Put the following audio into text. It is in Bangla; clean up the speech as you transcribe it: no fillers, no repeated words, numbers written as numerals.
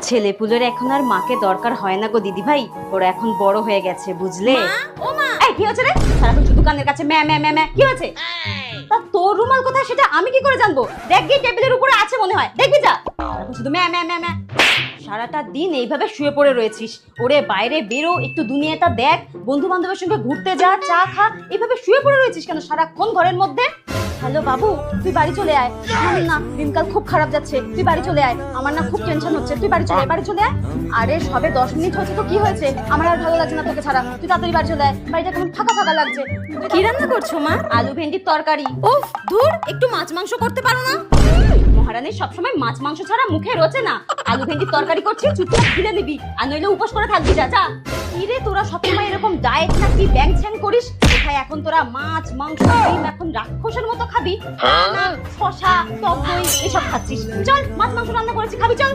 ছেলেপুলের এখন আর মাকে দরকার হয় না গো দিদি ভাই, ওরা এখন বড় হয়ে গেছে বুঝলে। ও মা, এই কি হচ্ছে রে? সারাক্ষণ শুধু কানের কাছে ম্যা ম্যা ম্যা ম্যা, কি হয়েছে? তা তোর রুমাল কোথায় সেটা আমি কি করে জানবো? দেখ গিয়ে টেবিলের উপরে আছে মনে হয়, দেখবি যা। সারাক্ষণ শুধু ম্যা ম্যা ম্যা ম্যা। সারাটা দিন এইভাবে শুয়ে পড়ে রয়েছিস। ওরে বাইরে বেরো, একটু দুনিয়াটা দেখ, বন্ধু বান্ধবের সঙ্গে ঘুরতে যা, চা খা। এইভাবে শুয়ে পড়ে রয়েছিস কেন সারাক্ষণ ঘরের মধ্যে? হ্যালো বাবু, তুই বাড়ি চলে আয়। না দিনকাল খুব খারাপ যাচ্ছে, তুই বাড়ি চলে আয়। আমার না খুব টেনশন হচ্ছে, তুই বাড়ি চলে আয়, বাড়ি চলে আয়। আরে সবে 10 মিনিট হচ্ছে তো কি হয়েছে? আমার আর ভালো লাগছে না তোকে ছাড়া, তুই তাড়াতাড়ি বাড়ি চলে আয়। বাড়িটা কেমন ফাঁকা ফাঁকা লাগছে। কি রান্না করছো মা? আলু ভেন্ডির তরকারি। উফ, ধুর, একটু মাছ মাংস করতে পারো না? মহারানী সবসময় মাছ মাংস ছাড়া মুখে রোচে না। আলু ভেন্ডির তরকারি করছিস, চুপচাপ খিলে নিবি, আর নইলে উপোস করে থাকবি। যা যা। কি রে তোরা সবসময় এরকম ডায়েট নাকি ব্যাং ছ্যাং করিস? কোথায় এখন তোরা মাছ মাংস ডিম এখন রাক্ষসের মতো খাবি? না, শশা টক দই এসব খাচ্ছিস। চল মাছ মাংস রান্না করেছি, খাবি চল।